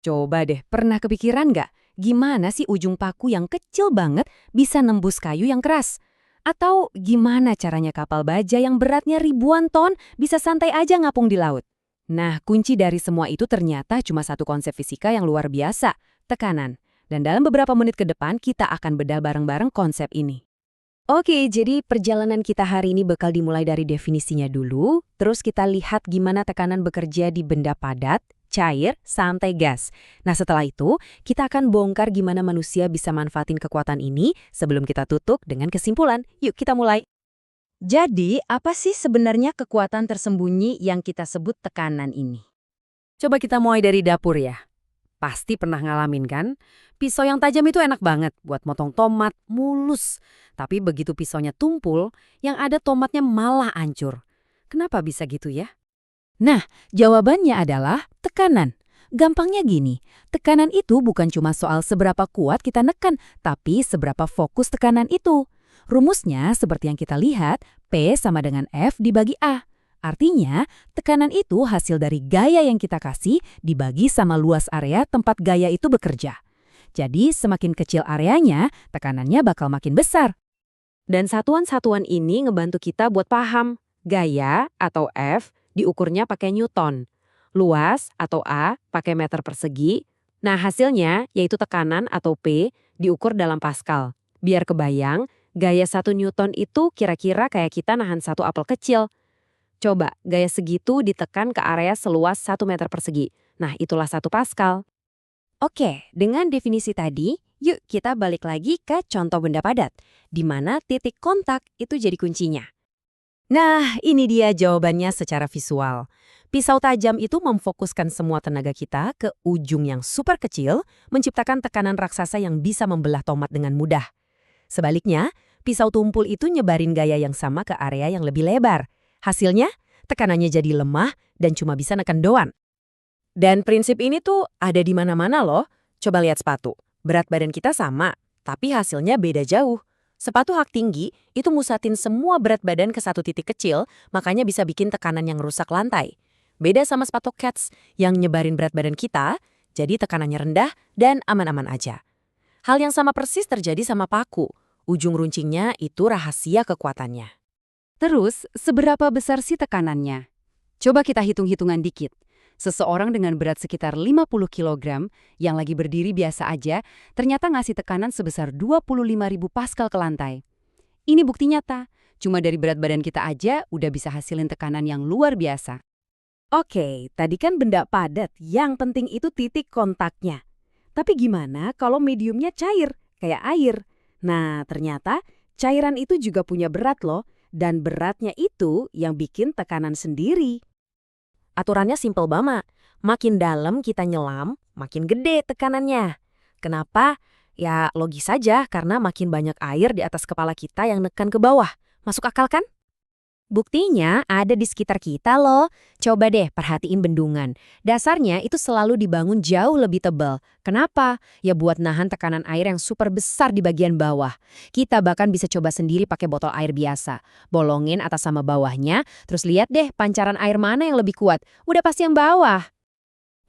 Coba deh, pernah kepikiran nggak gimana sih ujung paku yang kecil banget bisa nembus kayu yang keras? Atau gimana caranya kapal baja yang beratnya ribuan ton bisa santai aja ngapung di laut? Nah, kunci dari semua itu ternyata cuma satu konsep fisika yang luar biasa, tekanan. Dan dalam beberapa menit ke depan, kita akan bedah bareng-bareng konsep ini. Oke, jadi perjalanan kita hari ini bakal dimulai dari definisinya dulu, terus kita lihat gimana tekanan bekerja di benda padat, cair, sampai gas. Nah, setelah itu, kita akan bongkar gimana manusia bisa manfaatin kekuatan ini sebelum kita tutup dengan kesimpulan. Yuk, kita mulai. Jadi, apa sih sebenarnya kekuatan tersembunyi yang kita sebut tekanan ini? Coba kita mulai dari dapur ya. Pasti pernah ngalamin kan? Pisau yang tajam itu enak banget buat motong tomat, mulus. Tapi begitu pisaunya tumpul, yang ada tomatnya malah hancur. Kenapa bisa gitu ya? Nah, jawabannya adalah tekanan. Gampangnya gini, tekanan itu bukan cuma soal seberapa kuat kita nekan, tapi seberapa fokus tekanan itu. Rumusnya seperti yang kita lihat, P sama dengan F dibagi A. Artinya, tekanan itu hasil dari gaya yang kita kasih dibagi sama luas area tempat gaya itu bekerja. Jadi, semakin kecil areanya, tekanannya bakal makin besar. Dan satuan-satuan ini ngebantu kita buat paham. Gaya atau F diukurnya pakai Newton. Luas atau A pakai meter persegi. Nah, hasilnya yaitu tekanan atau P diukur dalam Pascal. Biar kebayang, gaya 1 Newton itu kira-kira kayak kita nahan satu apel kecil. Coba, gaya segitu ditekan ke area seluas 1 meter persegi. Nah, itulah 1 Pascal. Oke, dengan definisi tadi, yuk kita balik lagi ke contoh benda padat, di mana titik kontak itu jadi kuncinya. Nah, ini dia jawabannya secara visual. Pisau tajam itu memfokuskan semua tenaga kita ke ujung yang super kecil, menciptakan tekanan raksasa yang bisa membelah tomat dengan mudah. Sebaliknya, pisau tumpul itu nyebarin gaya yang sama ke area yang lebih lebar. Hasilnya, tekanannya jadi lemah dan cuma bisa neken doang. Dan prinsip ini tuh ada di mana-mana loh. Coba lihat sepatu. Berat badan kita sama, tapi hasilnya beda jauh. Sepatu hak tinggi itu musatin semua berat badan ke satu titik kecil, makanya bisa bikin tekanan yang rusak lantai. Beda sama sepatu Keds yang nyebarin berat badan kita, jadi tekanannya rendah dan aman-aman aja. Hal yang sama persis terjadi sama paku. Ujung runcingnya itu rahasia kekuatannya. Terus, seberapa besar sih tekanannya? Coba kita hitung-hitungan dikit. Seseorang dengan berat sekitar 50 kg yang lagi berdiri biasa aja, ternyata ngasih tekanan sebesar 25.000 Pascal ke lantai. Ini bukti nyata, cuma dari berat badan kita aja udah bisa hasilin tekanan yang luar biasa. Oke, tadi kan benda padat, yang penting itu titik kontaknya. Tapi gimana kalau mediumnya cair, kayak air? Nah, ternyata cairan itu juga punya berat loh. Dan beratnya itu yang bikin tekanan sendiri. Aturannya simpel banget. Makin dalam kita nyelam, makin gede tekanannya. Kenapa? Ya logis saja karena makin banyak air di atas kepala kita yang neken ke bawah. Masuk akal kan? Buktinya ada di sekitar kita loh. Coba deh perhatiin bendungan. Dasarnya itu selalu dibangun jauh lebih tebal. Kenapa? Ya buat nahan tekanan air yang super besar di bagian bawah. Kita bahkan bisa coba sendiri pakai botol air biasa. Bolongin atas sama bawahnya, terus lihat deh pancaran air mana yang lebih kuat. Udah pasti yang bawah.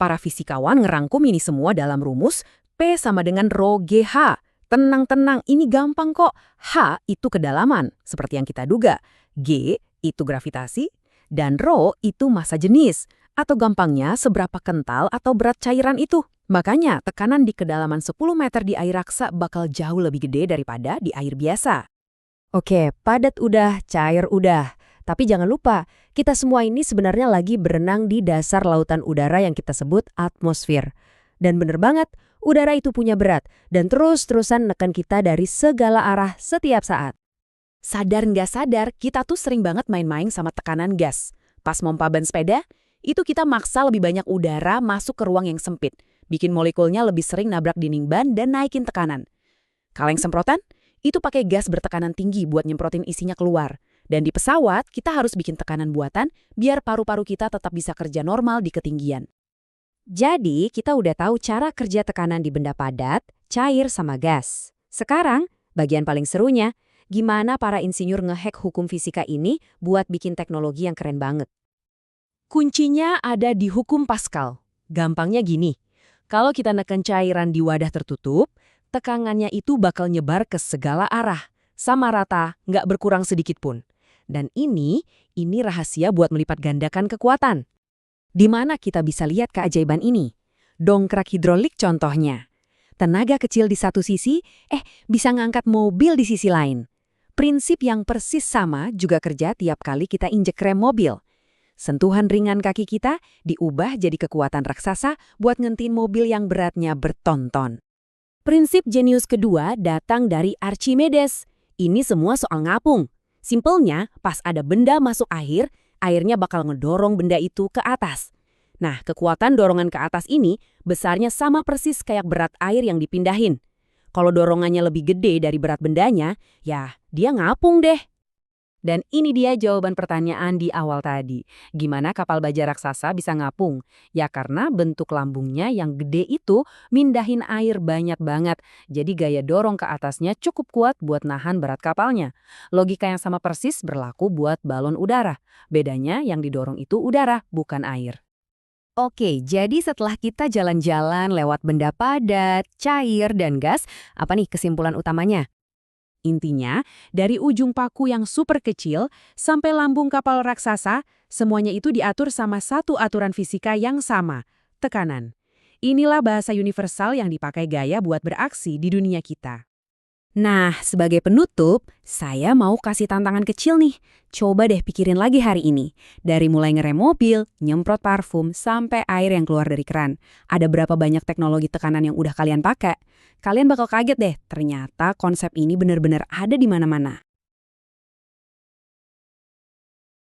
Para fisikawan ngerangkum ini semua dalam rumus P sama dengan rho GH. Tenang-tenang, ini gampang kok. H itu kedalaman, seperti yang kita duga. G itu gravitasi, dan rho itu massa jenis, atau gampangnya seberapa kental atau berat cairan itu. Makanya tekanan di kedalaman 10 meter di air raksa bakal jauh lebih gede daripada di air biasa. Oke, padat udah, cair udah. Tapi jangan lupa, kita semua ini sebenarnya lagi berenang di dasar lautan udara yang kita sebut atmosfer. Dan bener banget, udara itu punya berat dan terus-terusan neken kita dari segala arah setiap saat. Sadar nggak sadar, kita tuh sering banget main-main sama tekanan gas. Pas mompa ban sepeda, itu kita maksa lebih banyak udara masuk ke ruang yang sempit, bikin molekulnya lebih sering nabrak dinding ban dan naikin tekanan. Kaleng semprotan, itu pakai gas bertekanan tinggi buat nyemprotin isinya keluar. Dan di pesawat, kita harus bikin tekanan buatan biar paru-paru kita tetap bisa kerja normal di ketinggian. Jadi, kita udah tahu cara kerja tekanan di benda padat, cair, sama gas. Sekarang, bagian paling serunya, gimana para insinyur ngehack hukum fisika ini buat bikin teknologi yang keren banget. Kuncinya ada di hukum Pascal. Gampangnya gini, Kalau kita neken cairan di wadah tertutup, tekanannya itu bakal nyebar ke segala arah, sama rata, nggak berkurang sedikit pun. Dan ini rahasia buat melipat gandakan kekuatan. Di mana kita bisa lihat keajaiban ini? Dongkrak hidrolik contohnya. Tenaga kecil di satu sisi, bisa ngangkat mobil di sisi lain. Prinsip yang persis sama juga kerja tiap kali kita injek rem mobil. Sentuhan ringan kaki kita diubah jadi kekuatan raksasa buat ngentiin mobil yang beratnya bertonton. Prinsip jenius kedua datang dari Archimedes. Ini semua soal ngapung. Simpelnya, pas ada benda masuk air, airnya bakal ngedorong benda itu ke atas. Nah, kekuatan dorongan ke atas ini besarnya sama persis kayak berat air yang dipindahin. Kalau dorongannya lebih gede dari berat bendanya, ya dia ngapung deh. Dan ini dia jawaban pertanyaan di awal tadi. Gimana kapal baja raksasa bisa ngapung? Ya karena bentuk lambungnya yang gede itu mindahin air banyak banget. Jadi gaya dorong ke atasnya cukup kuat buat nahan berat kapalnya. Logika yang sama persis berlaku buat balon udara. Bedanya yang didorong itu udara, bukan air. Oke, jadi setelah kita jalan-jalan lewat benda padat, cair, dan gas, apa nih kesimpulan utamanya? Intinya, dari ujung paku yang super kecil sampai lambung kapal raksasa, semuanya itu diatur sama satu aturan fisika yang sama, tekanan. Inilah bahasa universal yang dipakai Gaia buat beraksi di dunia kita. Nah, sebagai penutup, saya mau kasih tantangan kecil nih. Coba deh pikirin lagi hari ini. Dari mulai ngerem mobil, nyemprot parfum, sampai air yang keluar dari keran. Ada berapa banyak teknologi tekanan yang udah kalian pakai? Kalian bakal kaget deh, ternyata konsep ini benar-benar ada di mana-mana.